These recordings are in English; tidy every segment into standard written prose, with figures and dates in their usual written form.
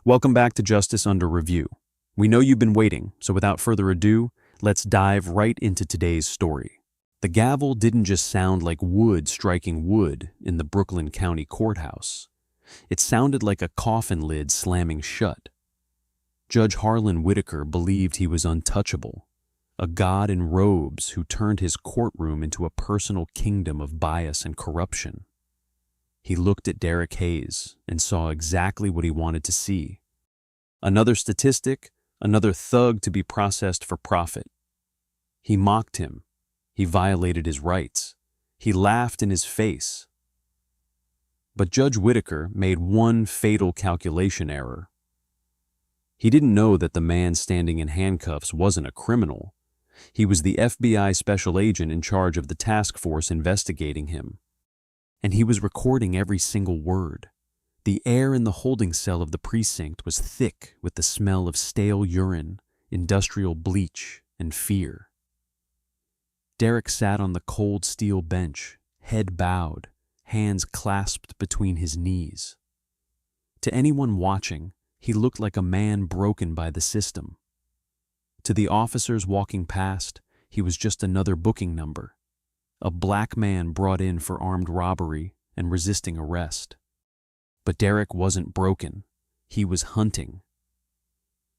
Welcome back to Justice Under Review. We know you've been waiting, so without further ado, let's dive right into today's story. The gavel didn't just sound like wood striking wood in the Brooklyn County Courthouse. It sounded like a coffin lid slamming shut. Judge Harlan Whitaker believed he was untouchable, a god in robes who turned his courtroom into a personal kingdom of bias and corruption. He looked at Derek Hayes and saw exactly what he wanted to see. Another statistic, another thug to be processed for profit. He mocked him. He violated his rights. He laughed in his face. But Judge Whitaker made one fatal calculation error. He didn't know that the man standing in handcuffs wasn't a criminal. He was the FBI special agent in charge of the task force investigating him. And he was recording every single word. The air in the holding cell of the precinct was thick with the smell of stale urine, industrial bleach, and fear. Derek sat on the cold steel bench, head bowed, hands clasped between his knees. To anyone watching, he looked like a man broken by the system. To the officers walking past, he was just another booking number. A black man brought in for armed robbery and resisting arrest. But Derek wasn't broken. He was hunting.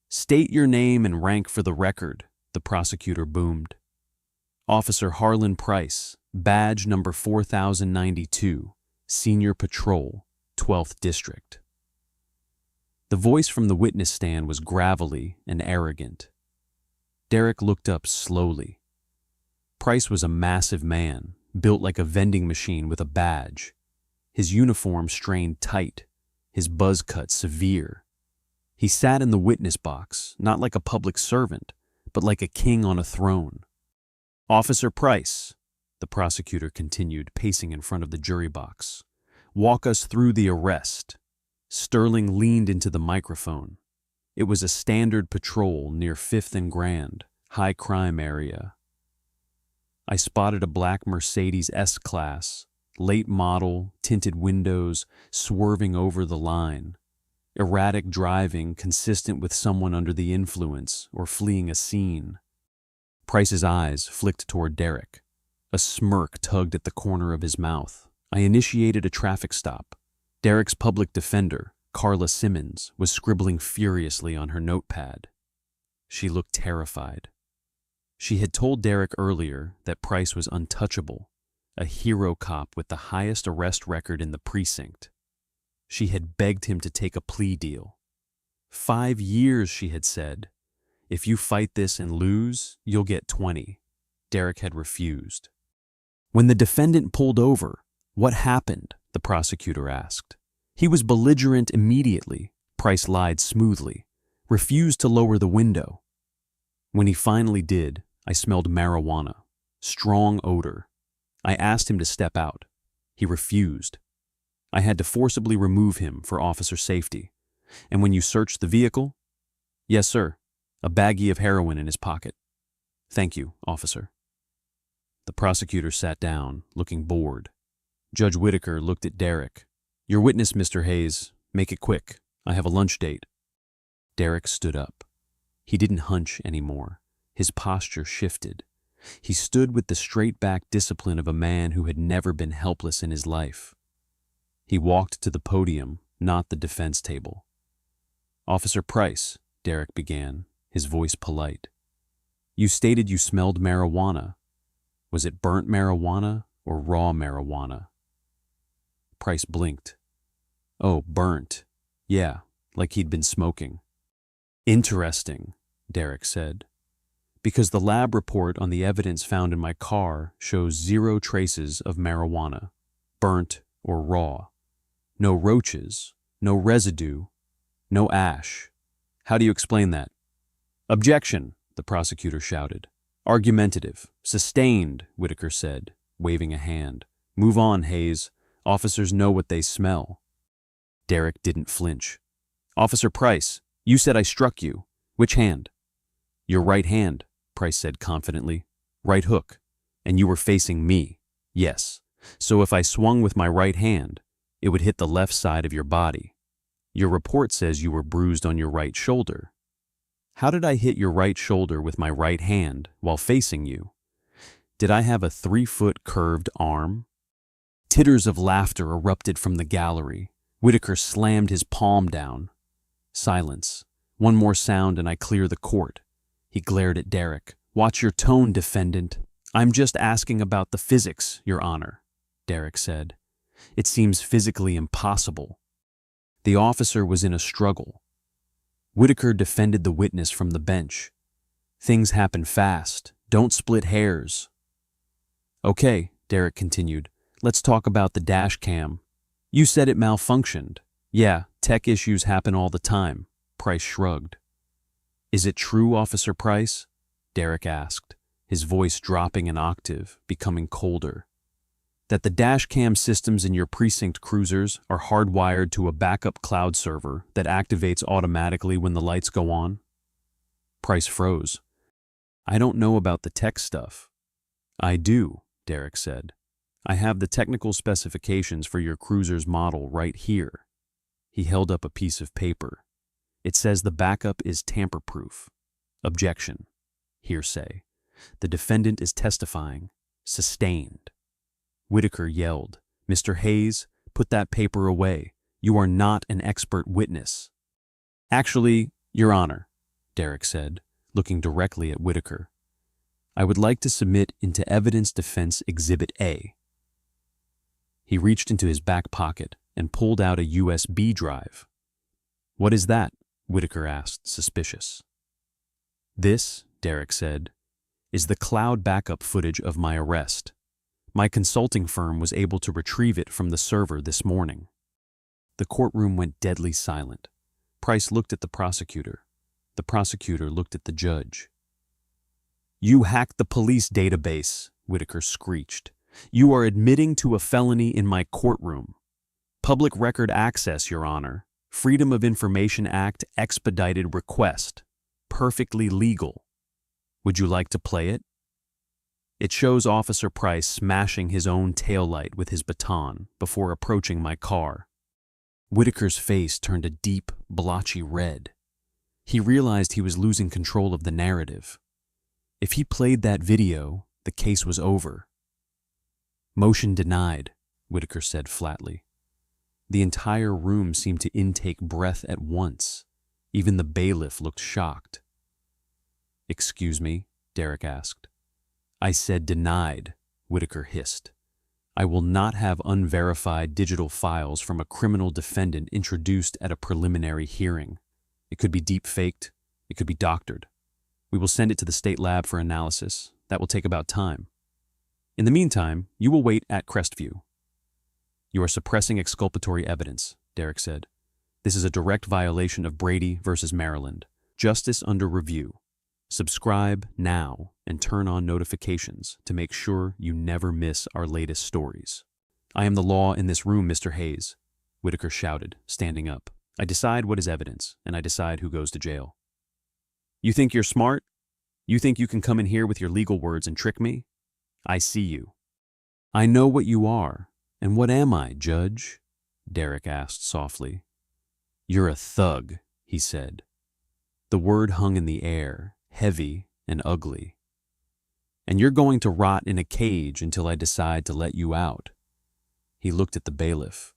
"State your name and rank for the record," the prosecutor boomed. "Officer Harlan Price, badge number 4092, Senior Patrol, 12th District." The voice from the witness stand was gravelly and arrogant. Derek looked up slowly. Price was a massive man, built like a vending machine with a badge. His uniform strained tight, his buzz cut severe. He sat in the witness box, not like a public servant, but like a king on a throne. "Officer Price," the prosecutor continued, pacing in front of the jury box, "walk us through the arrest." Sterling leaned into the microphone. It was a standard patrol near 5th and Grand, high crime area. "I spotted a black Mercedes S-Class, late model, tinted windows, swerving over the line. Erratic driving consistent with someone under the influence or fleeing a scene." Price's eyes flicked toward Derek. A smirk tugged at the corner of his mouth. "I initiated a traffic stop." Derek's public defender, Carla Simmons, was scribbling furiously on her notepad. She looked terrified. She had told Derek earlier that Price was untouchable, a hero cop with the highest arrest record in the precinct. She had begged him to take a plea deal. 5 years, she had said. "If you fight this and lose, you'll get 20. Derek had refused. When the defendant pulled over, "What happened?" the prosecutor asked. "He was belligerent immediately," Price lied smoothly, "refused to lower the window. When he finally did, I smelled marijuana, strong odor. I asked him to step out. He refused. I had to forcibly remove him for officer safety. And when you searched the vehicle?" "Yes, sir. A baggie of heroin in his pocket." "Thank you, officer." The prosecutor sat down, looking bored. Judge Whitaker looked at Derek. "Your witness, Mr. Hayes. Make it quick. I have a lunch date." Derek stood up. He didn't hunch anymore. His posture shifted. He stood with the straight-back discipline of a man who had never been helpless in his life. He walked to the podium, not the defense table. "Officer Price," Derek began, his voice polite. "You stated you smelled marijuana. Was it burnt marijuana or raw marijuana?" Price blinked. "Oh, burnt. Yeah, like he'd been smoking." "Interesting," Derek said. "Because the lab report on the evidence found in my car shows 0 traces of marijuana, burnt or raw. No roaches, no residue, no ash. How do you explain that?" "Objection," the prosecutor shouted. "Argumentative. Sustained," Whitaker said, waving a hand. "Move on, Hayes. Officers know what they smell." Derek didn't flinch. "Officer Price, you said I struck you. Which hand?" "Your right hand," Price said confidently. "Right hook. And you were facing me. Yes. So if I swung with my right hand, it would hit the left side of your body." Your report says you were bruised on your right shoulder. How did I hit your right shoulder with my right hand while facing you? Did I have a 3-foot curved arm? Titters of laughter erupted from the gallery. Whitaker slammed his palm down. Silence. One more sound and I clear the court. He glared at Derek. Watch your tone, defendant. I'm just asking about the physics, Your Honor, Derek said. It seems physically impossible. The officer was in a struggle. Whitaker defended the witness from the bench. Things happen fast. Don't split hairs. Okay, Derek continued. Let's talk about the dash cam. You said it malfunctioned. Yeah, tech issues happen all the time. Price shrugged. Is it true, Officer Price? Derek asked, his voice dropping an octave, becoming colder. That the dash cam systems in your precinct cruisers are hardwired to a backup cloud server that activates automatically when the lights go on? Price froze. I don't know about the tech stuff. I do, Derek said. I have the technical specifications for your cruiser's model right here. He held up a piece of paper. It says the backup is tamper-proof. Objection. Hearsay. The defendant is testifying. Sustained. Whitaker yelled, Mr. Hayes, put that paper away. You are not an expert witness. Actually, Your Honor, Derek said, looking directly at Whitaker. I would like to submit into Evidence Defense Exhibit A. He reached into his back pocket and pulled out a USB drive. What is that? Whitaker asked, suspicious. This, Derek said, is the cloud backup footage of my arrest. My consulting firm was able to retrieve it from the server this morning. The courtroom went deadly silent. Price looked at the prosecutor. The prosecutor looked at the judge. You hacked the police database, Whitaker screeched. You are admitting to a felony in my courtroom. Public record access, Your Honor. Freedom of Information Act expedited request. Perfectly legal. Would you like to play it? It shows Officer Price smashing his own taillight with his baton before approaching my car. Whitaker's face turned a deep, blotchy red. He realized he was losing control of the narrative. If he played that video, the case was over. Motion denied, Whitaker said flatly. The entire room seemed to intake breath at once. Even the bailiff looked shocked. Excuse me, Derek asked. I said denied, Whitaker hissed. I will not have unverified digital files from a criminal defendant introduced at a preliminary hearing. It could be deep-faked. It could be doctored. We will send it to the state lab for analysis. That will take about time. In the meantime, you will wait at Crestview. You are suppressing exculpatory evidence, Derek said. This is a direct violation of Brady versus Maryland. Justice under review. Subscribe now and turn on notifications to make sure you never miss our latest stories. I am the law in this room, Mr. Hayes, Whitaker shouted, standing up. I decide what is evidence, and I decide who goes to jail. You think you're smart? You think you can come in here with your legal words and trick me? I see you. I know what you are. And what am I, Judge? Derek asked softly. You're a thug, he said. The word hung in the air, heavy and ugly. And you're going to rot in a cage until I decide to let you out. He looked at the bailiff.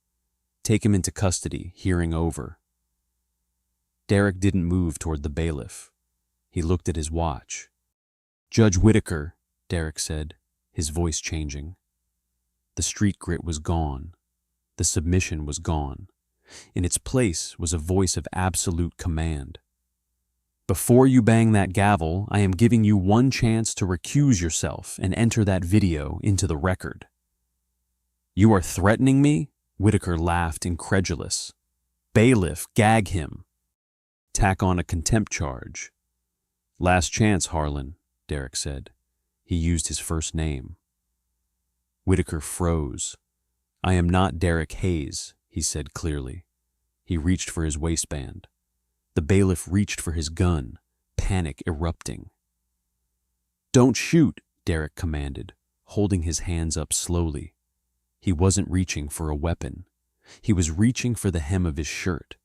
Take him into custody, hearing over. Derek didn't move toward the bailiff. He looked at his watch. Judge Whitaker, Derek said, his voice changing. The street grit was gone. The submission was gone. In its place was a voice of absolute command. Before you bang that gavel, I am giving you one chance to recuse yourself and enter that video into the record. You are threatening me? Whitaker laughed, incredulous. Bailiff, gag him. Tack on a contempt charge. Last chance, Harlan, Derek said. He used his first name. Whitaker froze. I am not Derek Hayes, he said clearly. He reached for his waistband. The bailiff reached for his gun, panic erupting. Don't shoot, Derek commanded, holding his hands up slowly. He wasn't reaching for a weapon. He was reaching for the hem of his shirt.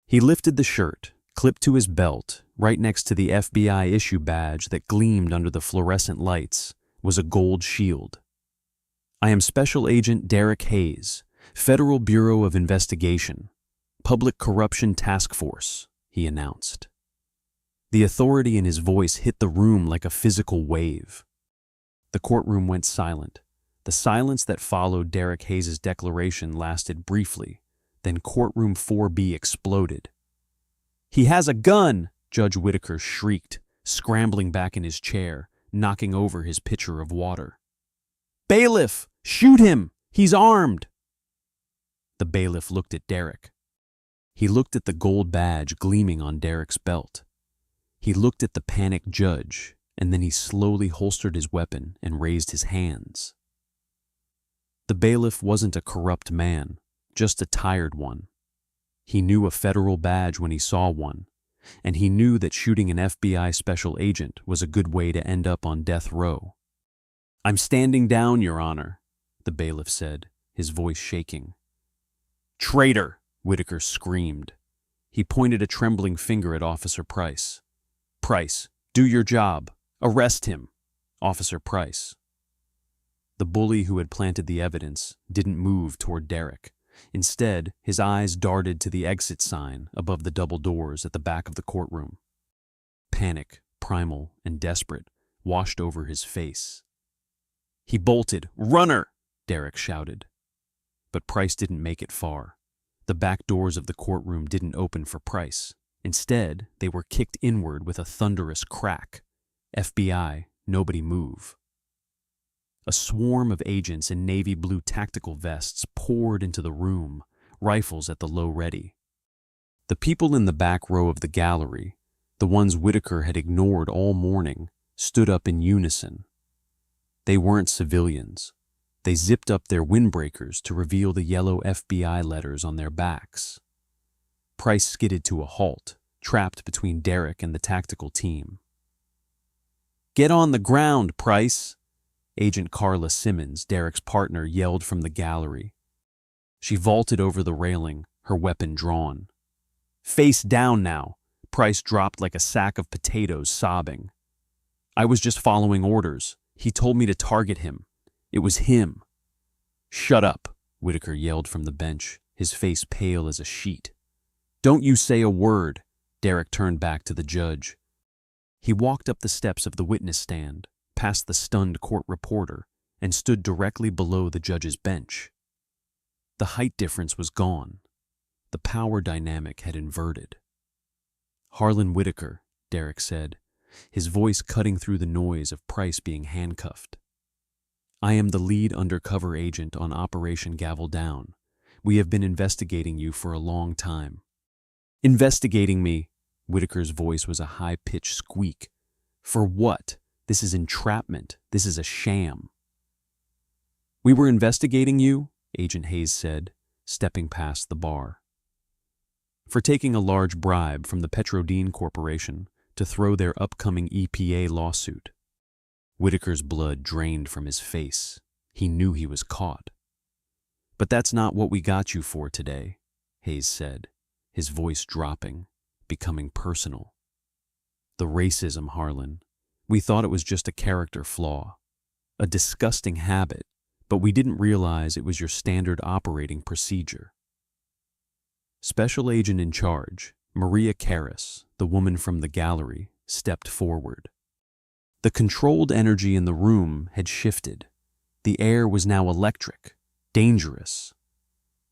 He lifted the shirt, clipped to his belt, right next to the FBI issue badge that gleamed under the fluorescent lights, was a gold shield. "I am Special Agent Derek Hayes, Federal Bureau of Investigation, Public Corruption Task Force," he announced. The authority in his voice hit the room like a physical wave. The courtroom went silent. The silence that followed Derek Hayes' declaration lasted briefly, then Courtroom 4B exploded. "He has a gun!" Judge Whitaker shrieked, scrambling back in his chair, knocking over his pitcher of water. "Bailiff, shoot him! He's armed!" The bailiff looked at Derek. He looked at the gold badge gleaming on Derek's belt. He looked at the panicked judge, and then he slowly holstered his weapon and raised his hands. The bailiff wasn't a corrupt man, just a tired one. He knew a federal badge when he saw one, and he knew that shooting an FBI special agent was a good way to end up on death row. "I'm standing down, Your Honor," the bailiff said, his voice shaking. "Traitor!" Whitaker screamed. He pointed a trembling finger at Officer Price. "Price, do your job. Arrest him. Officer Price." The bully who had planted the evidence didn't move toward Derek. Instead, his eyes darted to the exit sign above the double doors at the back of the courtroom. Panic, primal and desperate, washed over his face. He bolted. "Runner!" Derek shouted. But Price didn't make it far. The back doors of the courtroom didn't open for Price. Instead, they were kicked inward with a thunderous crack. FBI, nobody move. A swarm of agents in navy blue tactical vests poured into the room, rifles at the low ready. The people in the back row of the gallery, the ones Whitaker had ignored all morning, stood up in unison. They weren't civilians. They zipped up their windbreakers to reveal the yellow FBI letters on their backs. Price skidded to a halt, trapped between Derek and the tactical team. "Get on the ground, Price!" Agent Carla Simmons, Derek's partner, yelled from the gallery. She vaulted over the railing, her weapon drawn. "Face down now!" Price dropped like a sack of potatoes, sobbing. "I was just following orders. He told me to target him. It was him." "Shut up," Whitaker yelled from the bench, his face pale as a sheet. "Don't you say a word." Derek turned back to the judge. He walked up the steps of the witness stand, past the stunned court reporter, and stood directly below the judge's bench. The height difference was gone. The power dynamic had inverted. "Harlan Whitaker," Derek said, his voice cutting through the noise of Price being handcuffed. "I am the lead undercover agent on Operation Gavel Down. We have been investigating you for a long time." "Investigating me?" Whitaker's voice was a high-pitched squeak. "For what? This is entrapment. This is a sham." "We were investigating you," Agent Hayes said, stepping past the bar, "for taking a large bribe from the Petrodine Corporation to throw their upcoming EPA lawsuit." Whitaker's blood drained from his face. He knew he was caught. "But that's not what we got you for today," Hayes said, his voice dropping, becoming personal. "The racism, Harlan. We thought it was just a character flaw, a disgusting habit, but we didn't realize it was your standard operating procedure." Special Agent in charge, Maria Karras, the woman from the gallery, stepped forward. The controlled energy in the room had shifted. The air was now electric, dangerous.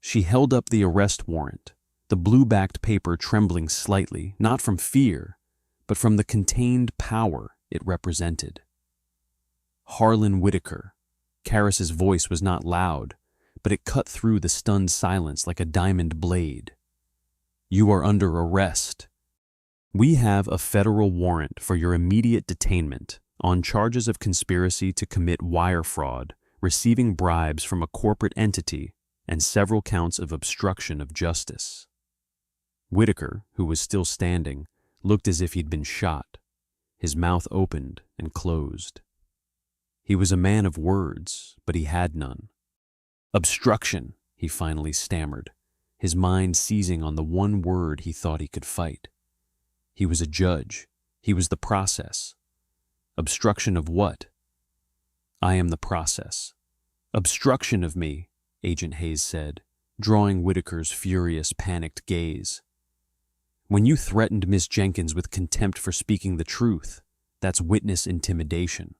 She held up the arrest warrant, the blue-backed paper trembling slightly, not from fear, but from the contained power it represented. "Harlan Whitaker." Karras's voice was not loud, but it cut through the stunned silence like a diamond blade. "You are under arrest. We have a federal warrant for your immediate detainment on charges of conspiracy to commit wire fraud, receiving bribes from a corporate entity, and several counts of obstruction of justice." Whitaker, who was still standing, looked as if he'd been shot. His mouth opened and closed. He was a man of words, but he had none. "Obstruction," he finally stammered. his mind seizing on the one word he thought he could fight. He was a judge. He was the process. Obstruction of what? I am the process. Obstruction of me, Agent Hayes said, drawing Whitaker's furious, panicked gaze. When you threatened Miss Jenkins with contempt for speaking the truth, that's witness intimidation.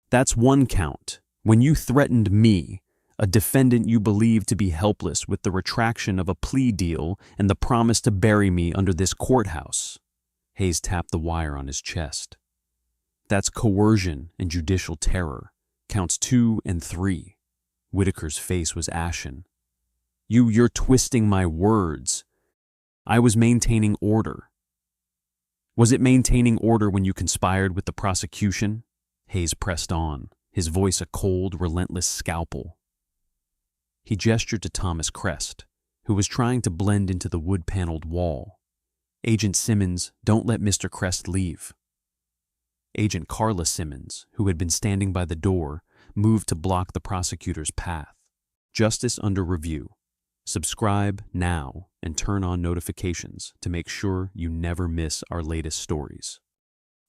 That's one count. When you threatened me, a defendant you believed to be helpless, with the retraction of a plea deal and the promise to bury me under this courthouse. Hayes tapped the wire on his chest. That's coercion and judicial terror. Counts 2 and 3. Whitaker's face was ashen. You're twisting my words. I was maintaining order. Was it maintaining order when you conspired with the prosecution? Hayes pressed on, his voice a cold, relentless scalpel. He gestured to Thomas Crest, who was trying to blend into the wood-paneled wall. Agent Simmons, don't let Mr. Crest leave. Agent Carla Simmons, who had been standing by the door, moved to block the prosecutor's path. Justice under review. Subscribe now and turn on notifications to make sure you never miss our latest stories.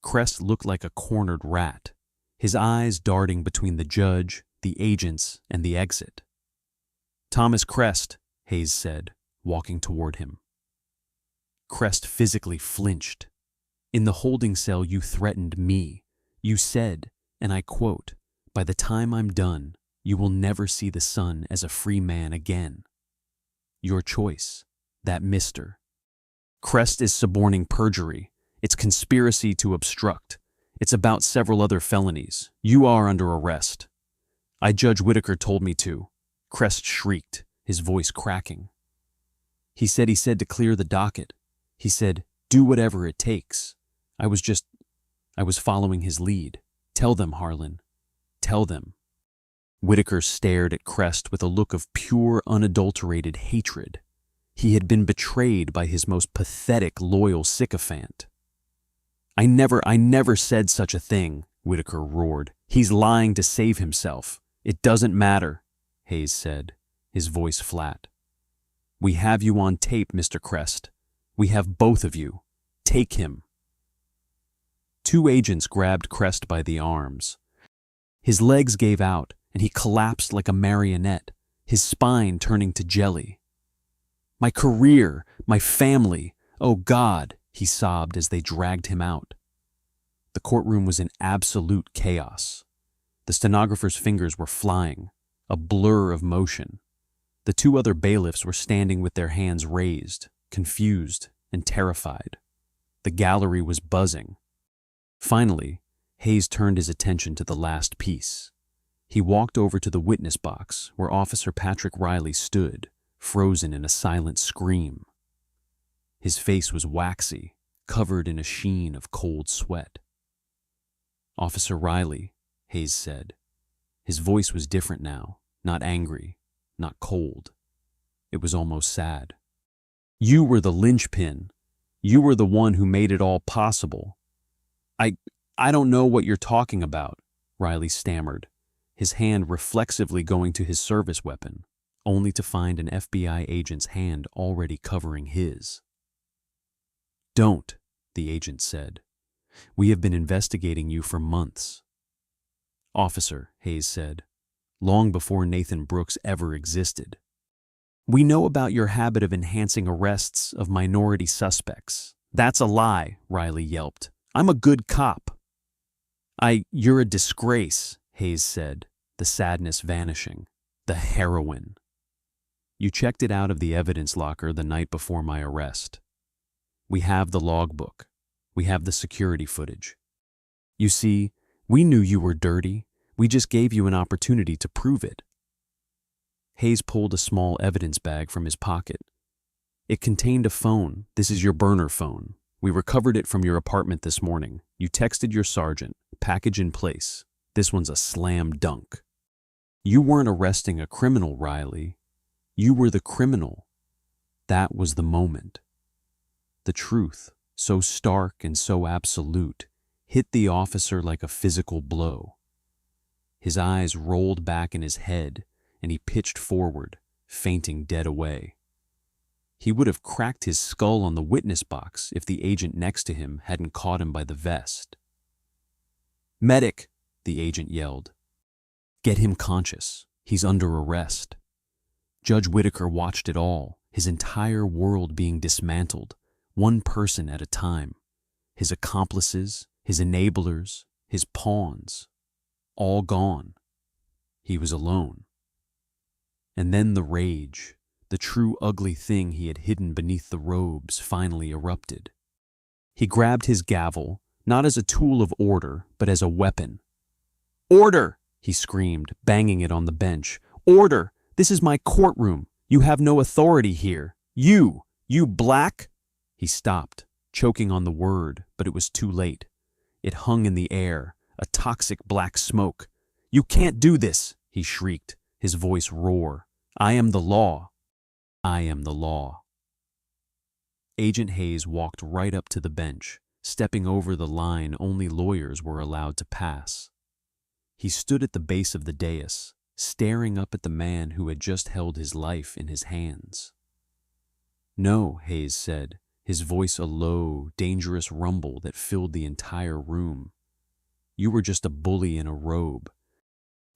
Crest looked like a cornered rat, his eyes darting between the judge, the agents, and the exit. Thomas Crest, Hayes said, walking toward him. Crest physically flinched. In the holding cell you threatened me. You said, and I quote, "By the time I'm done, you will never see the sun as a free man again." Your choice, that mister. Crest is suborning perjury. It's conspiracy to obstruct. It's about several other felonies. You are under arrest. Judge Whitaker told me to. Crest shrieked, his voice cracking. He said to clear the docket. He said, do whatever it takes. I was following his lead. Tell them, Harlan. Tell them. Whitaker stared at Crest with a look of pure, unadulterated hatred. He had been betrayed by his most pathetic, loyal sycophant. I never said such a thing, Whitaker roared. He's lying to save himself. It doesn't matter, Hayes said, his voice flat. We have you on tape, Mr. Crest. We have both of you. Take him. 2 agents grabbed Crest by the arms. His legs gave out, and he collapsed like a marionette, his spine turning to jelly. My career, my family, oh God, he sobbed as they dragged him out. The courtroom was in absolute chaos. The stenographer's fingers were flying, a blur of motion. The 2 other bailiffs were standing with their hands raised, confused and terrified. The gallery was buzzing. Finally, Hayes turned his attention to the last piece. He walked over to the witness box where Officer Patrick Riley stood, frozen in a silent scream. His face was waxy, covered in a sheen of cold sweat. Officer Riley, Hayes said. His voice was different now, not angry, not cold. It was almost sad. You were the linchpin. You were the one who made it all possible. I don't know what you're talking about, Riley stammered, his hand reflexively going to his service weapon, only to find an FBI agent's hand already covering his. Don't, the agent said. We have been investigating you for months. Officer, Hayes said, long before Nathan Brooks ever existed. We know about your habit of enhancing arrests of minority suspects. That's a lie, Riley yelped. I'm a good cop. You're a disgrace, Hayes said, the sadness vanishing. The heroin. You checked it out of the evidence locker the night before my arrest. We have the logbook. We have the security footage. You see, we knew you were dirty. We just gave you an opportunity to prove it. Hayes pulled a small evidence bag from his pocket. It contained a phone. This is your burner phone. We recovered it from your apartment this morning. You texted your sergeant. Package in place. This one's a slam dunk. You weren't arresting a criminal, Riley. You were the criminal. That was the moment. The truth, so stark and so absolute, hit the officer like a physical blow. His eyes rolled back in his head, and he pitched forward, fainting dead away. He would have cracked his skull on the witness box if the agent next to him hadn't caught him by the vest. "Medic!" the agent yelled. "Get him conscious. He's under arrest." Judge Whitaker watched it all, his entire world being dismantled, one person at a time. His accomplices, his enablers, his pawns, all gone. He was alone. And then the rage, the true ugly thing he had hidden beneath the robes, finally erupted. He grabbed his gavel, not as a tool of order, but as a weapon. "Order!" he screamed, banging it on the bench. "Order! This is my courtroom. You have no authority here. You black!" He stopped, choking on the word, but it was too late. It hung in the air, a toxic black smoke. "You can't do this!" he shrieked, his voice roar. "I am the law. I am the law." Agent Hayes walked right up to the bench, stepping over the line only lawyers were allowed to pass. He stood at the base of the dais, staring up at the man who had just held his life in his hands. "No," Hayes said, his voice a low, dangerous rumble that filled the entire room. "You were just a bully in a robe.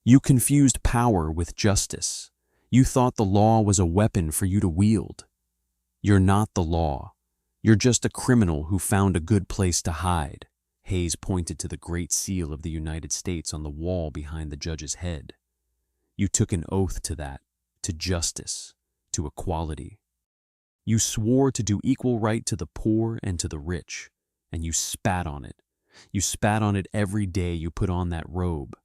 You confused power with justice. You thought the law was a weapon for you to wield. You're not the law. You're just a criminal who found a good place to hide." Hayes pointed to the Great Seal of the United States on the wall behind the judge's head. "You took an oath to that, to justice, to equality. You swore to do equal right to the poor and to the rich, and you spat on it. You spat on it every day you put on that robe.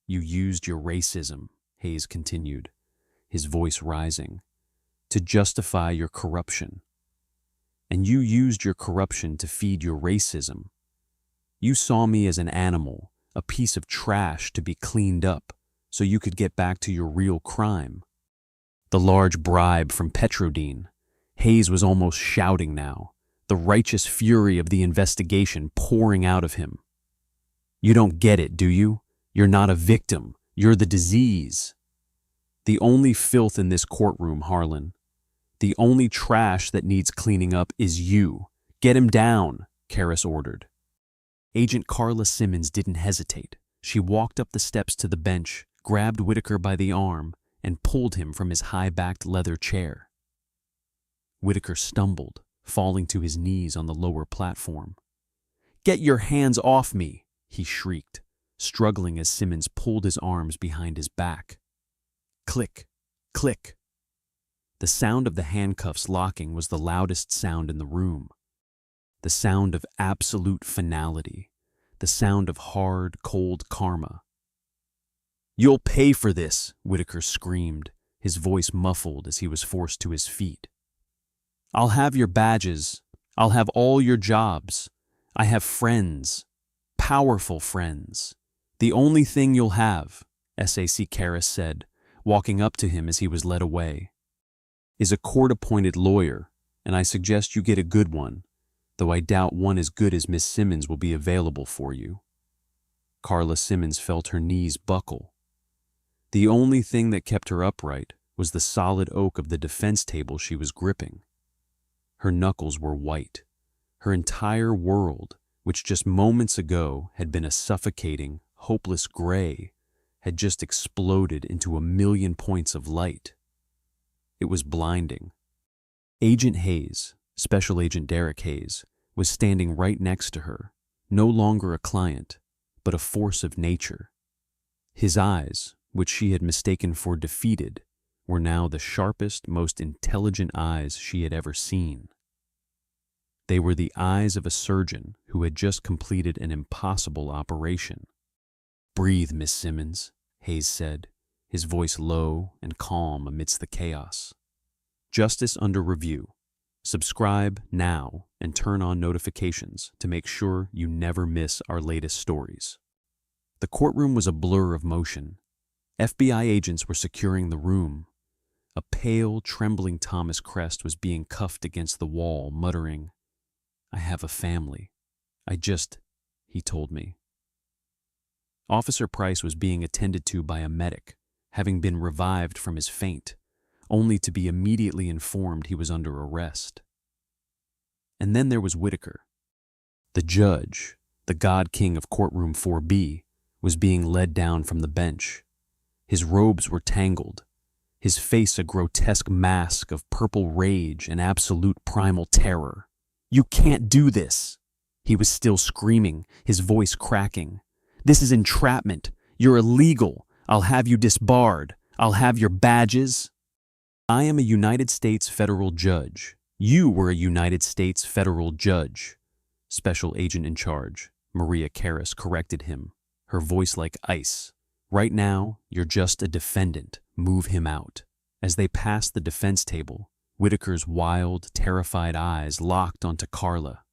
You used your racism," Hayes continued, his voice rising, "to justify your corruption. And you used your corruption to feed your racism. You saw me as an animal, a piece of trash to be cleaned up, so you could get back to your real crime. The large bribe from Petrodine." Hayes was almost shouting now, the righteous fury of the investigation pouring out of him. "You don't get it, do you? You're not a victim. You're the disease. The only filth in this courtroom, Harlan. The only trash that needs cleaning up is you. Get him down," Karras ordered. Agent Carla Simmons didn't hesitate. She walked up the steps to the bench, grabbed Whitaker by the arm, and pulled him from his high-backed leather chair. Whitaker stumbled, falling to his knees on the lower platform. "Get your hands off me," he shrieked, struggling as Simmons pulled his arms behind his back. Click, click. The sound of the handcuffs locking was the loudest sound in the room. The sound of absolute finality. The sound of hard, cold karma. "You'll pay for this," Whitaker screamed, his voice muffled as he was forced to his feet. "I'll have your badges. I'll have all your jobs. I have friends. Powerful friends. The only thing you'll have," SAC Karras said, walking up to him as he was led away, "is a court-appointed lawyer, and I suggest you get a good one, though I doubt one as good as Miss Simmons will be available for you." Carla Simmons felt her knees buckle. The only thing that kept her upright was the solid oak of the defense table she was gripping. Her knuckles were white. Her entire world, which just moments ago had been a suffocating, hopeless gray, had just exploded into a million points of light. It was blinding. Agent Hayes, Special Agent Derek Hayes, was standing right next to her, no longer a client, but a force of nature. His eyes, which she had mistaken for defeated, were now the sharpest, most intelligent eyes she had ever seen. They were the eyes of a surgeon who had just completed an impossible operation. "Breathe, Miss Simmons," Hayes said, his voice low and calm amidst the chaos. "Justice under review. Subscribe now and turn on notifications to make sure you never miss our latest stories." The courtroom was a blur of motion. FBI agents were securing the room. A pale, trembling Thomas Crest was being cuffed against the wall, muttering, "I have a family. He told me." Officer Price was being attended to by a medic, having been revived from his faint. only to be immediately informed he was under arrest. And then there was Whitaker. The judge, the God King of Courtroom 4B, was being led down from the bench. His robes were tangled, his face a grotesque mask of purple rage and absolute primal terror. "You can't do this!" He was still screaming, his voice cracking. "This is entrapment. You're illegal. I'll have you disbarred. I'll have your badges." "I am a United States federal judge. You were a United States federal judge." Special Agent in Charge, Maria Karras, corrected him, her voice like ice. "Right now, you're just a defendant. Move him out." As they passed the defense table, Whitaker's wild, terrified eyes locked onto Carla.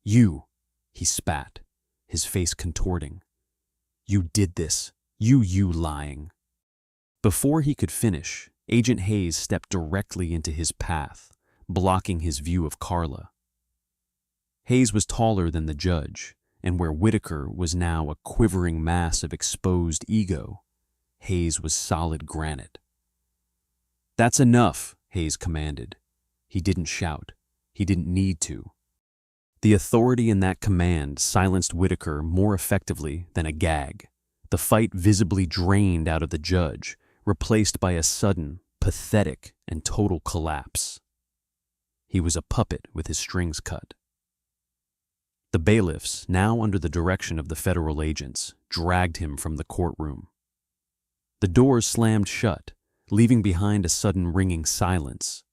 "You," he spat, his face contorting. "You did this. You lying." Before he could finish, Agent Hayes stepped directly into his path, blocking his view of Carla. Hayes was taller than the judge, and where Whitaker was now a quivering mass of exposed ego, Hayes was solid granite. "That's enough," Hayes commanded. He didn't shout. He didn't need to. The authority in that command silenced Whitaker more effectively than a gag. The fight visibly drained out of the judge, replaced by a sudden, pathetic, and total collapse. He was a puppet with his strings cut. The bailiffs, now under the direction of the federal agents, dragged him from the courtroom. The doors slammed shut, leaving behind a sudden ringing silence.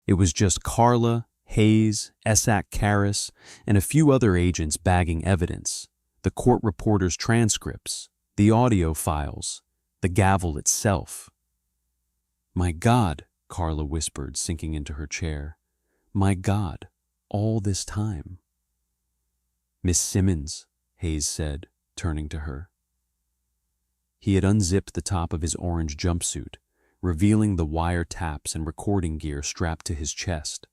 It was just Carla, Hayes, Essak Karras, and a few other agents bagging evidence, the court reporter's transcripts, the audio files, the gavel itself. "My God," Carla whispered, sinking into her chair. "My God, all this time." "Miss Simmons," Hayes said, turning to her. He had unzipped the top of his orange jumpsuit, revealing the wire taps and recording gear strapped to his chest.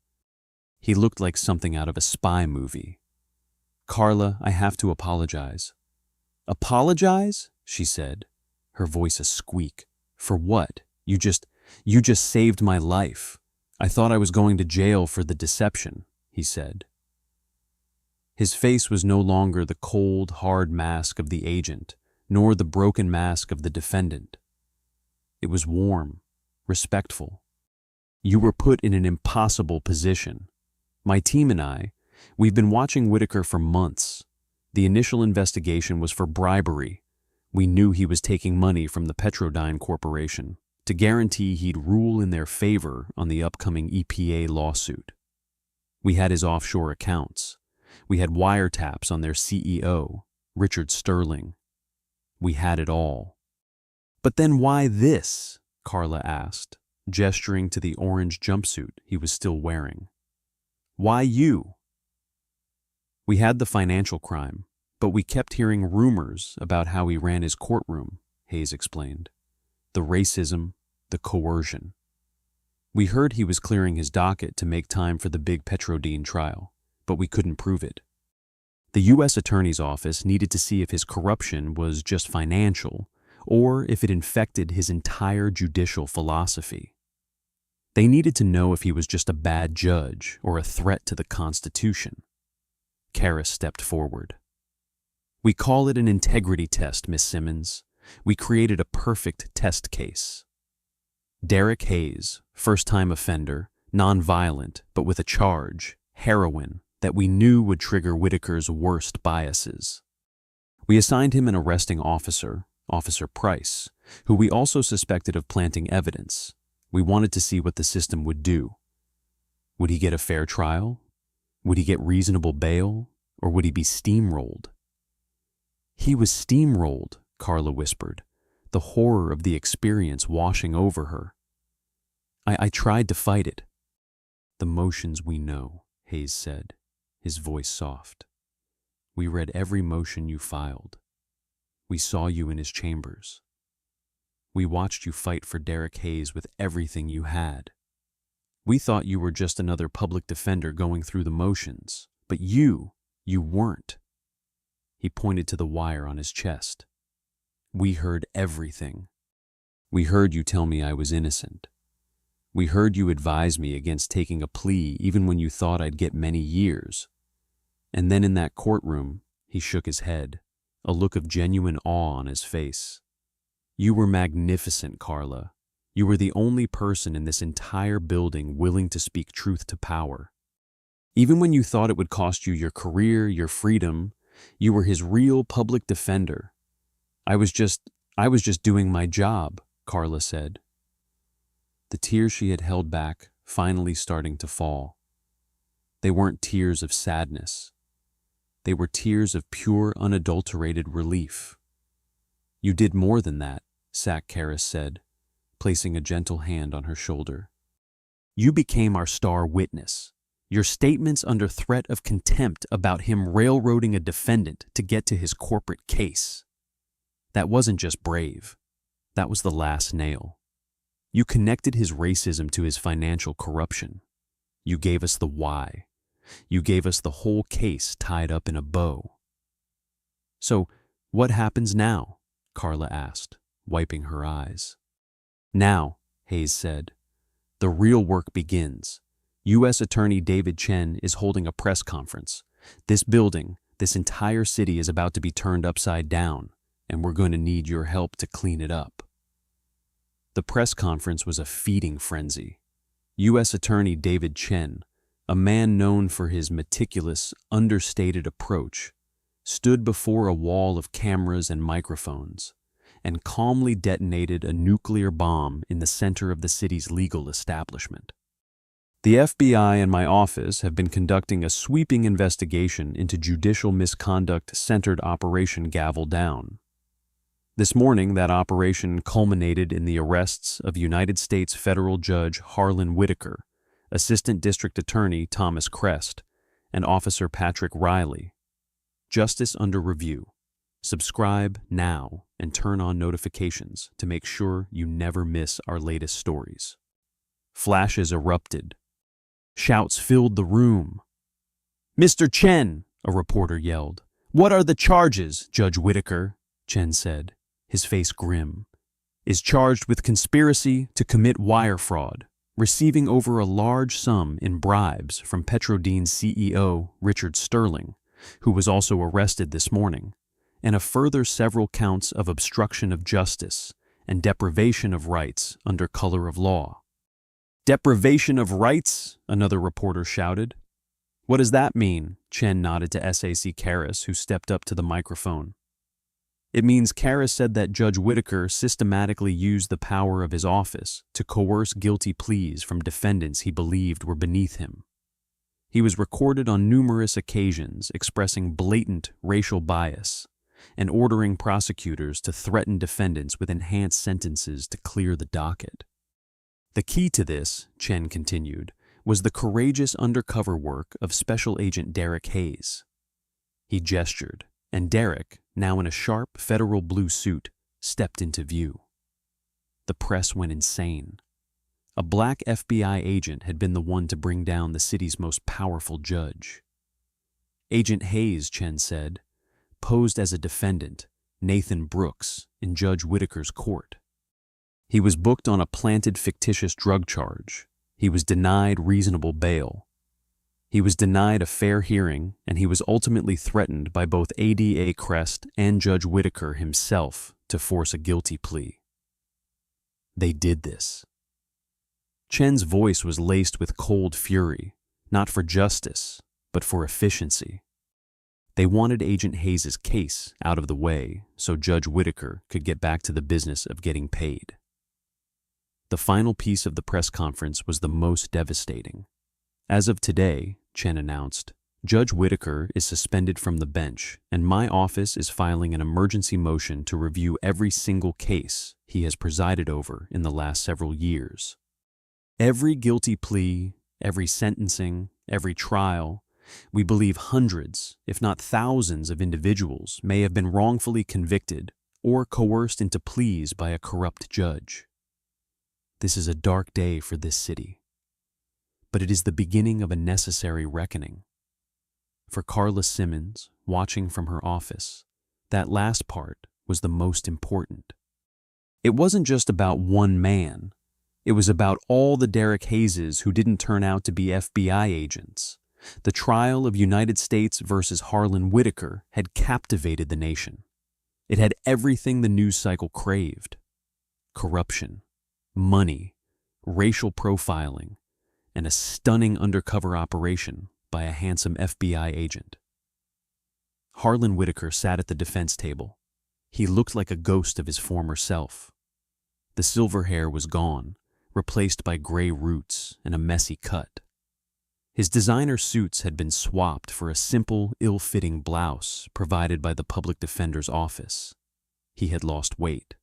He looked like something out of a spy movie. "Carla, I have to apologize." "Apologize?" she said, her voice a squeak. "For what? You just saved my life. I thought I was going to jail for the deception," he said. His face was no longer the cold, hard mask of the agent, nor the broken mask of the defendant. It was warm, respectful. "You were put in an impossible position. My team and I, we've been watching Whitaker for months. The initial investigation was for bribery. We knew he was taking money from the Petrodyne Corporation to guarantee he'd rule in their favor on the upcoming EPA lawsuit. We had his offshore accounts. We had wiretaps on their CEO, Richard Sterling. We had it all." "But then why this?" Carla asked, gesturing to the orange jumpsuit he was still wearing. "Why you?" "We had the financial crime, but we kept hearing rumors about how he ran his courtroom," Hayes explained. "The racism, the coercion. We heard he was clearing his docket to make time for the big Petrodyne trial, but we couldn't prove it. The U.S. Attorney's Office needed to see if his corruption was just financial or if it infected his entire judicial philosophy. They needed to know if he was just a bad judge or a threat to the Constitution." Karras stepped forward. "We call it an integrity test, Miss Simmons. We created a perfect test case. Derek Hayes, first-time offender, non-violent, but with a charge, heroin, that we knew would trigger Whitaker's worst biases. We assigned him an arresting officer, Officer Price, who we also suspected of planting evidence. We wanted to see what the system would do. Would he get a fair trial? Would he get reasonable bail? Or would he be steamrolled?" "He was steamrolled," Carla whispered, the horror of the experience washing over her. I tried to fight it." "The motions we know," Hayes said, his voice soft. "We read every motion you filed. We saw you in his chambers. We watched you fight for Derek Hayes with everything you had. We thought you were just another public defender going through the motions, but you weren't." He pointed to the wire on his chest. "We heard everything. We heard you tell me I was innocent. We heard you advise me against taking a plea even when you thought I'd get many years. And then in that courtroom, he shook his head, a look of genuine awe on his face. You were magnificent, Carla. You were the only person in this entire building willing to speak truth to power. Even when you thought it would cost you your career, your freedom, you were his real public defender. I was just doing my job, Carla said. The tears she had held back finally starting to fall. They weren't tears of sadness. They were tears of pure, unadulterated relief. You did more than that, Sack Karras said, placing a gentle hand on her shoulder. You became our star witness. Your statements under threat of contempt about him railroading a defendant to get to his corporate case. That wasn't just brave. That was the last nail. You connected his racism to his financial corruption. You gave us the why. You gave us the whole case tied up in a bow. So, what happens now? Carla asked, wiping her eyes. Now, Hayes said, the real work begins. U.S. Attorney David Chen is holding a press conference. This building, this entire city is about to be turned upside down, and we're going to need your help to clean it up. The press conference was a feeding frenzy. U.S. Attorney David Chen, a man known for his meticulous, understated approach, stood before a wall of cameras and microphones and calmly detonated a nuclear bomb in the center of the city's legal establishment. The FBI and my office have been conducting a sweeping investigation into judicial misconduct centered Operation Gavel Down. This morning, that operation culminated in the arrests of United States Federal Judge Harlan Whitaker, Assistant District Attorney Thomas Crest, and Officer Patrick Riley. Justice under review. Subscribe now and turn on notifications to make sure you never miss our latest stories. Flashes erupted. Shouts filled the room. "Mr. Chen," a reporter yelled. "What are the charges?" Judge Whitaker, Chen said, his face grim, "is charged with conspiracy to commit wire fraud, receiving over a large sum in bribes from Petrodin's CEO, Richard Sterling, who was also arrested this morning, and a further several counts of obstruction of justice and deprivation of rights under color of law." "Deprivation of rights?" another reporter shouted. "What does that mean?" Chen nodded to SAC Karras, who stepped up to the microphone. "It means Karras said that Judge Whitaker systematically used the power of his office to coerce guilty pleas from defendants he believed were beneath him. He was recorded on numerous occasions expressing blatant racial bias and ordering prosecutors to threaten defendants with enhanced sentences to clear the docket. The key to this, Chen continued, was the courageous undercover work of Special Agent Derek Hayes. He gestured, and Derek, now in a sharp federal blue suit, stepped into view. The press went insane. A black FBI agent had been the one to bring down the city's most powerful judge. Agent Hayes, Chen said, posed as a defendant, Nathan Brooks, in Judge Whitaker's court. He was booked on a planted fictitious drug charge. He was denied reasonable bail. He was denied a fair hearing, and he was ultimately threatened by both ADA Crest and Judge Whitaker himself to force a guilty plea. They did this. Chen's voice was laced with cold fury, not for justice, but for efficiency. They wanted Agent Hayes' case out of the way so Judge Whitaker could get back to the business of getting paid. The final piece of the press conference was the most devastating. As of today, Chen announced, Judge Whitaker is suspended from the bench, and my office is filing an emergency motion to review every single case he has presided over in the last several years. Every guilty plea, every sentencing, every trial, we believe hundreds, if not thousands of individuals may have been wrongfully convicted or coerced into pleas by a corrupt judge. This is a dark day for this city, but it is the beginning of a necessary reckoning. For Carla Simmons, watching from her office, that last part was the most important. It wasn't just about one man, It was about all the Derek Hayeses who didn't turn out to be FBI agents. The trial of United States versus Harlan Whitaker had captivated the nation. It had everything the news cycle craved: corruption, money, racial profiling, and a stunning undercover operation by a handsome FBI agent. Harlan Whitaker sat at the defense table. He looked like a ghost of his former self. The silver hair was gone, replaced by gray roots and a messy cut. His designer suits had been swapped for a simple, ill-fitting blouse provided by the public defender's office. He had lost weight.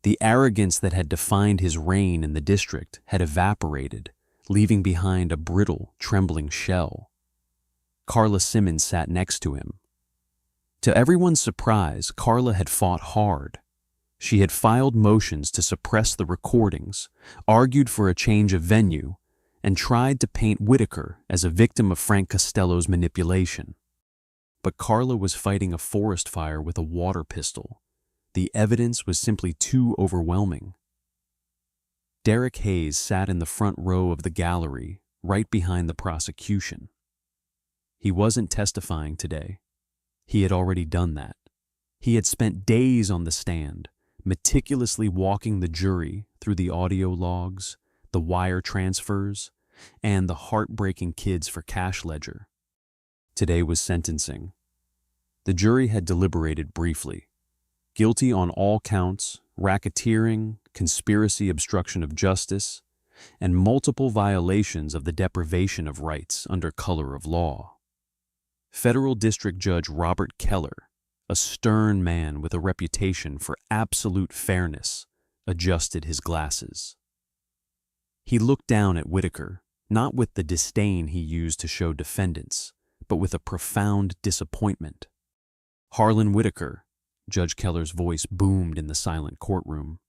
The arrogance that had defined his reign in the district had evaporated, leaving behind a brittle, trembling shell. Carla Simmons sat next to him. To everyone's surprise, Carla had fought hard. She had filed motions to suppress the recordings, argued for a change of venue, and tried to paint Whitaker as a victim of Frank Costello's manipulation. But Carla was fighting a forest fire with a water pistol. The evidence was simply too overwhelming. Derek Hayes sat in the front row of the gallery, right behind the prosecution. He wasn't testifying today. He had already done that. He had spent days on the stand, meticulously walking the jury through the audio logs, the wire transfers, and the heartbreaking kids for cash ledger. Today was sentencing. The jury had deliberated briefly. Guilty on all counts: racketeering, conspiracy, obstruction of justice, and multiple violations of the deprivation of rights under color of law. Federal District Judge Robert Keller, a stern man with a reputation for absolute fairness, adjusted his glasses. He looked down at Whitaker, not with the disdain he used to show defendants, but with a profound disappointment. "Harlan Whitaker," Judge Keller's voice boomed in the silent courtroom.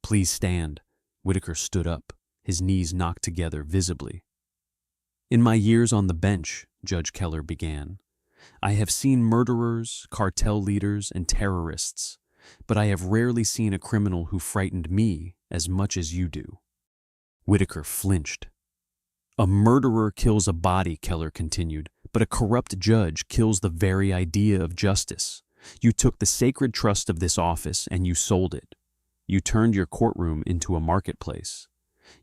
"Please stand." Whitaker stood up, his knees knocked together visibly. "In my years on the bench," Judge Keller began, "I have seen murderers, cartel leaders, and terrorists, but I have rarely seen a criminal who frightened me as much as you do." Whitaker flinched. "A murderer kills a body," Keller continued, "but a corrupt judge kills the very idea of justice. You took the sacred trust of this office and you sold it. You turned your courtroom into a marketplace.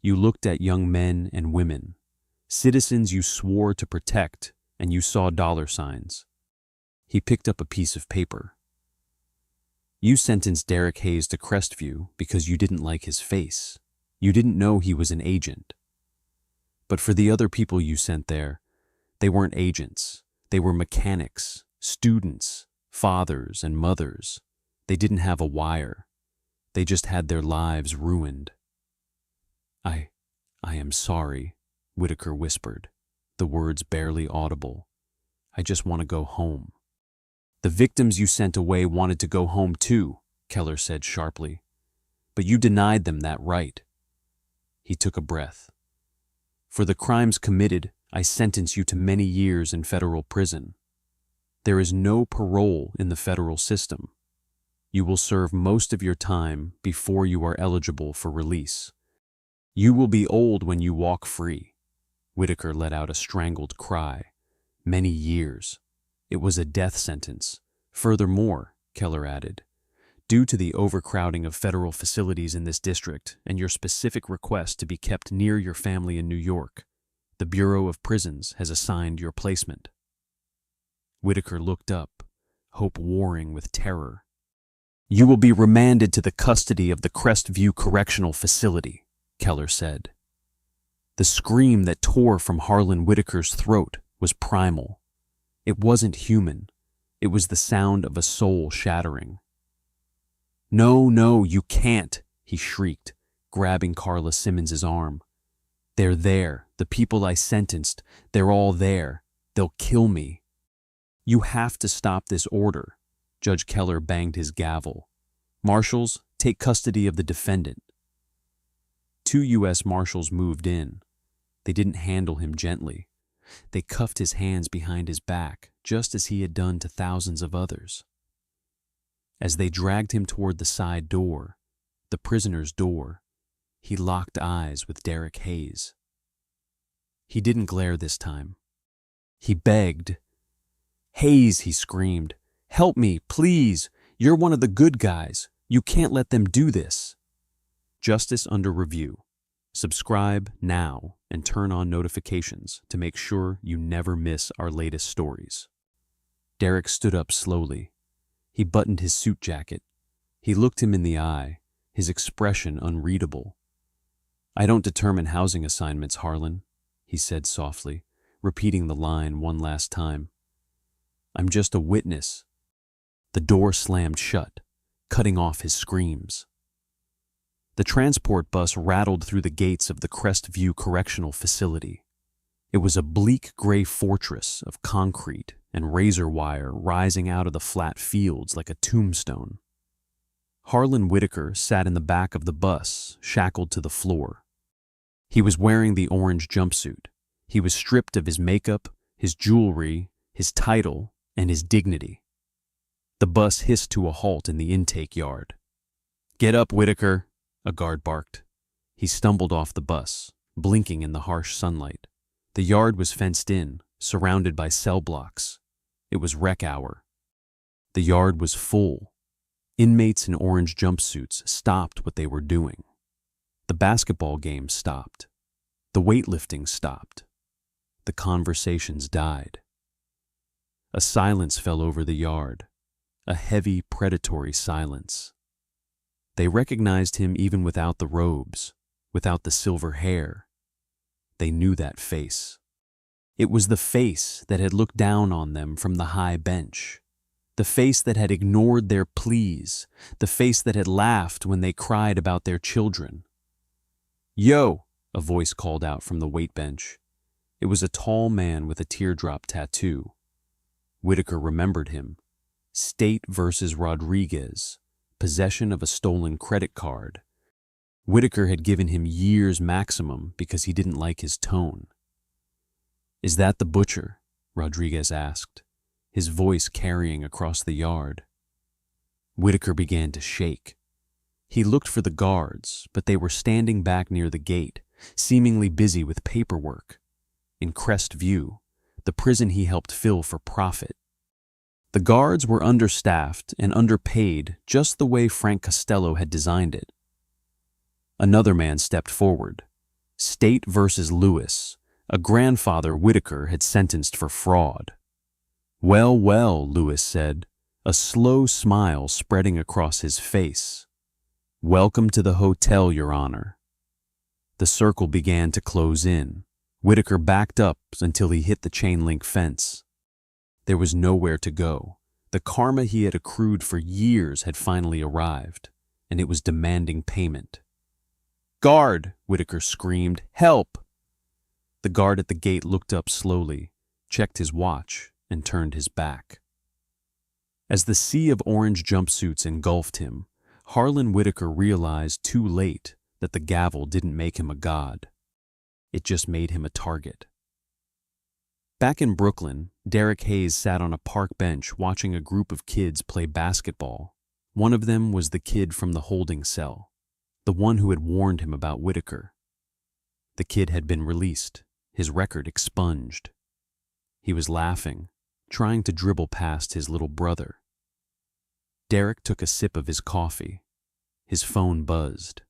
You looked at young men and women, citizens you swore to protect, and you saw dollar signs." He picked up a piece of paper. "You sentenced Derek Hayes to Crestview because you didn't like his face. You didn't know he was an agent. But for the other people you sent there, they weren't agents. They were mechanics, students, fathers and mothers. They didn't have a wire. They just had their lives ruined." I am sorry," Whitaker whispered, the words barely audible. "I just want to go home." "The victims you sent away wanted to go home too," Keller said sharply. "But you denied them that right." He took a breath. "For the crimes committed, I sentence you to many years in federal prison. There is no parole in the federal system. You will serve most of your time before you are eligible for release. You will be old when you walk free." Whitaker let out a strangled cry. "Many years. It was a death sentence. Furthermore," Keller added, "due to the overcrowding of federal facilities in this district and your specific request to be kept near your family in New York, the Bureau of Prisons has assigned your placement." Whitaker looked up, hope warring with terror. "You will be remanded to the custody of the Crestview Correctional Facility," Keller said. The scream that tore from Harlan Whitaker's throat was primal. It wasn't human. It was the sound of a soul shattering. "No, no, you can't," he shrieked, grabbing Carla Simmons' arm. "They're there, the people I sentenced. They're all there. They'll kill me." "You have to stop this order." Judge Keller banged his gavel. "Marshals, take custody of the defendant." 2 U.S. Marshals moved in. They didn't handle him gently. They cuffed his hands behind his back, just as he had done to thousands of others. As they dragged him toward the side door, the prisoner's door, He locked eyes with Derek Hayes. He didn't glare this time. He begged. "Hayes," he screamed. "Help me, please. You're one of the good guys. You can't let them do this." Justice Under Review. Subscribe now and turn on notifications to make sure you never miss our latest stories. Derek stood up slowly. He buttoned his suit jacket. He looked him in the eye, his expression unreadable. "I don't determine housing assignments, Harlan," he said softly, repeating the line one last time. "I'm just a witness." The door slammed shut, cutting off his screams. The transport bus rattled through the gates of the Crestview Correctional Facility. It was a bleak gray fortress of concrete and razor wire rising out of the flat fields like a tombstone. Harlan Whitaker sat in the back of the bus, shackled to the floor. He was wearing the orange jumpsuit. He was stripped of his makeup, his jewelry, his title, and his dignity. The bus hissed to a halt in the intake yard. "Get up, Whitaker," a guard barked. He stumbled off the bus, blinking in the harsh sunlight. The yard was fenced in, surrounded by cell blocks. It was rec hour. The yard was full. Inmates in orange jumpsuits stopped what they were doing. The basketball game stopped. The weightlifting stopped. The conversations died. A silence fell over the yard, a heavy, predatory silence. They recognized him even without the robes, without the silver hair. They knew that face. It was the face that had looked down on them from the high bench, the face that had ignored their pleas, the face that had laughed when they cried about their children. "Yo!" a voice called out from the weight bench. It was a tall man with a teardrop tattoo. Whitaker remembered him. State versus Rodriguez, possession of a stolen credit card. Whitaker had given him years maximum because he didn't like his tone. "Is that the butcher?" Rodriguez asked, his voice carrying across the yard. Whitaker began to shake. He looked for the guards, but they were standing back near the gate, seemingly busy with paperwork. In Crestview, the prison he helped fill for profit. The guards were understaffed and underpaid just the way Frank Costello had designed it. Another man stepped forward. State versus Lewis, a grandfather Whitaker had sentenced for fraud. "Well, well," Lewis said, a slow smile spreading across his face. "Welcome to the hotel, Your Honor." The circle began to close in. Whitaker backed up until he hit the chain-link fence. There was nowhere to go. The karma he had accrued for years had finally arrived, and it was demanding payment. "Guard!" Whitaker screamed. "Help!" The guard at the gate looked up slowly, checked his watch, and turned his back. As the sea of orange jumpsuits engulfed him, Harlan Whitaker realized too late that the gavel didn't make him a god. It just made him a target. Back in Brooklyn, Derek Hayes sat on a park bench watching a group of kids play basketball. One of them was the kid from the holding cell, the one who had warned him about Whitaker. The kid had been released, his record expunged. He was laughing, trying to dribble past his little brother. Derek took a sip of his coffee. His phone buzzed.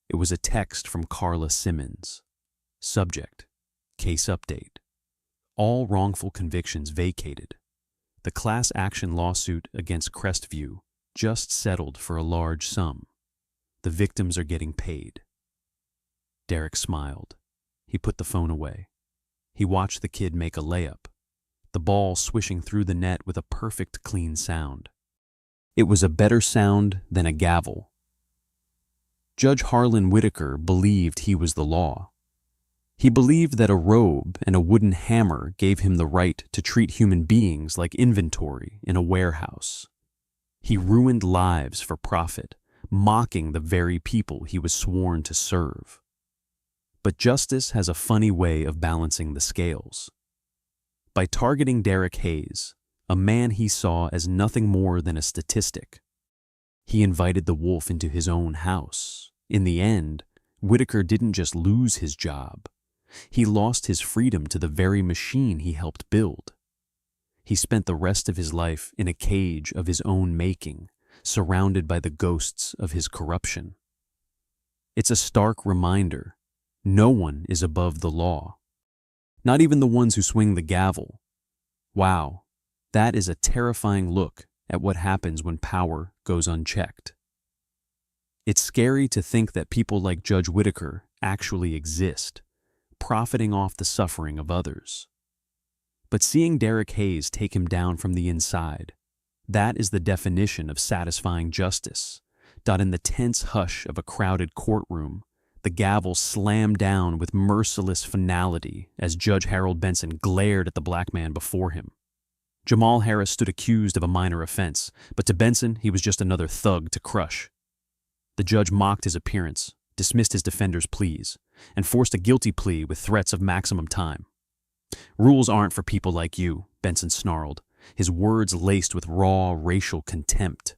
It was a text from Carla Simmons. Subject: Case update. All wrongful convictions vacated. The class action lawsuit against Crestview just settled for a large sum. The victims are getting paid. Derek smiled. He put the phone away. He watched the kid make a layup, the ball swishing through the net with a perfect clean sound. It was a better sound than a gavel. Judge Harlan Whitaker believed he was the law. He believed that a robe and a wooden hammer gave him the right to treat human beings like inventory in a warehouse. He ruined lives for profit, mocking the very people he was sworn to serve. But justice has a funny way of balancing the scales. By targeting Derek Hayes, a man he saw as nothing more than a statistic, he invited the wolf into his own house, in the end, Whitaker didn't just lose his job. He lost his freedom to the very machine he helped build. He spent the rest of his life in a cage of his own making, surrounded by the ghosts of his corruption. It's a stark reminder: no one is above the law. Not even the ones who swing the gavel. Wow, that is a terrifying look at what happens when power goes unchecked. It's scary to think that people like Judge Whitaker actually exist, profiting off the suffering of others. But seeing Derek Hayes take him down from the inside, that is the definition of satisfying justice. In the tense hush of a crowded courtroom, the gavel slammed down with merciless finality as Judge Harold Benson glared at the black man before him. Jamal Harris stood accused of a minor offense, but to Benson, he was just another thug to crush. The judge mocked his appearance, dismissed his defender's pleas, and forced a guilty plea with threats of maximum time. "Rules aren't for people like you," Benson snarled, his words laced with raw racial contempt.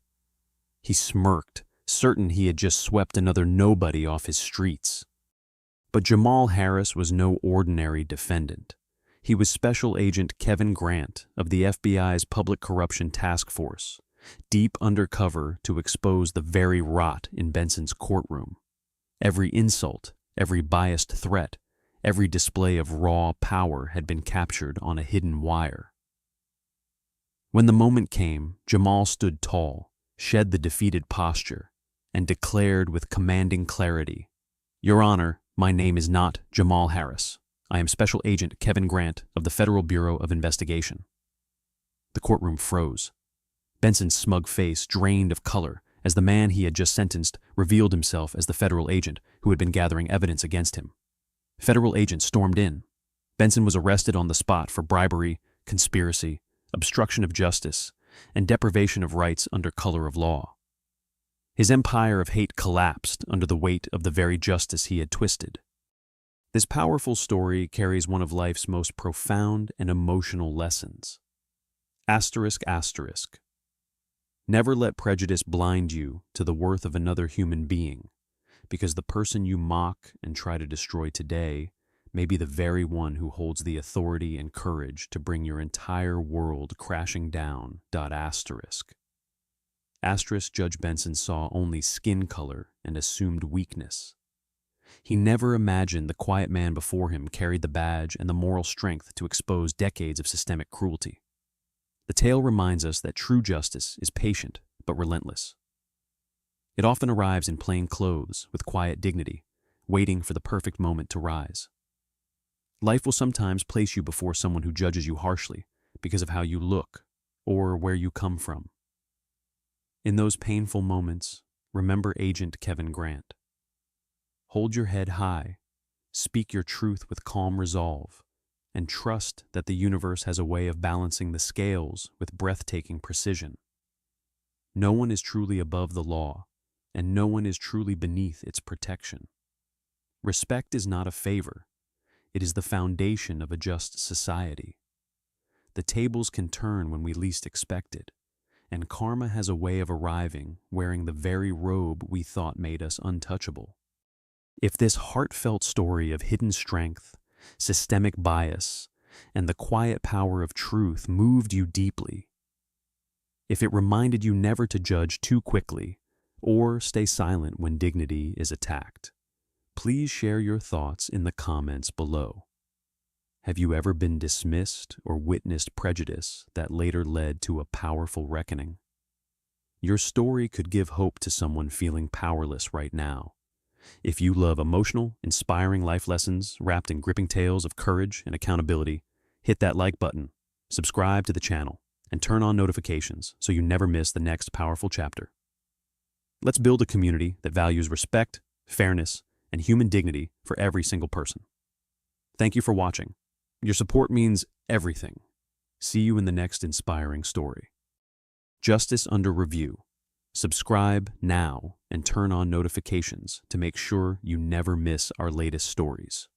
He smirked, certain he had just swept another nobody off his streets. But Jamal Harris was no ordinary defendant. He was Special Agent Kevin Grant of the FBI's Public Corruption Task Force, deep undercover to expose the very rot in Benson's courtroom. Every insult, every biased threat, every display of raw power had been captured on a hidden wire. When the moment came, Jamal stood tall, shed the defeated posture, and declared with commanding clarity, "Your Honor, my name is not Jamal Harris. I am Special Agent Kevin Grant of the Federal Bureau of Investigation." The courtroom froze. Benson's smug face drained of color as the man he had just sentenced revealed himself as the federal agent who had been gathering evidence against him. Federal agents stormed in. Benson was arrested on the spot for bribery, conspiracy, obstruction of justice, and deprivation of rights under color of law. His empire of hate collapsed under the weight of the very justice he had twisted. This powerful story carries one of life's most profound and emotional lessons. Asterisk, asterisk. Never let prejudice blind you to the worth of another human being, because the person you mock and try to destroy today may be the very one who holds the authority and courage to bring your entire world crashing down. Asterisk. Asterisk. Judge Benson saw only skin color and assumed weakness. He never imagined the quiet man before him carried the badge and the moral strength to expose decades of systemic cruelty. The tale reminds us that true justice is patient but relentless. It often arrives in plain clothes with quiet dignity, waiting for the perfect moment to rise. Life will sometimes place you before someone who judges you harshly because of how you look or where you come from. In those painful moments, remember Agent Kevin Grant. Hold your head high, speak your truth with calm resolve, and trust that the universe has a way of balancing the scales with breathtaking precision. No one is truly above the law, and no one is truly beneath its protection. Respect is not a favor. It is the foundation of a just society. The tables can turn when we least expect it, and karma has a way of arriving wearing the very robe we thought made us untouchable. If this heartfelt story of hidden strength, systemic bias, and the quiet power of truth moved you deeply, if it reminded you never to judge too quickly or stay silent when dignity is attacked, please share your thoughts in the comments below. Have you ever been dismissed or witnessed prejudice that later led to a powerful reckoning? Your story could give hope to someone feeling powerless right now. If you love emotional, inspiring life lessons wrapped in gripping tales of courage and accountability, hit that like button, subscribe to the channel, and turn on notifications so you never miss the next powerful chapter. Let's build a community that values respect, fairness, and human dignity for every single person. Thank you for watching. Your support means everything. See you in the next inspiring story. Justice Under Review. Subscribe now and turn on notifications to make sure you never miss our latest stories.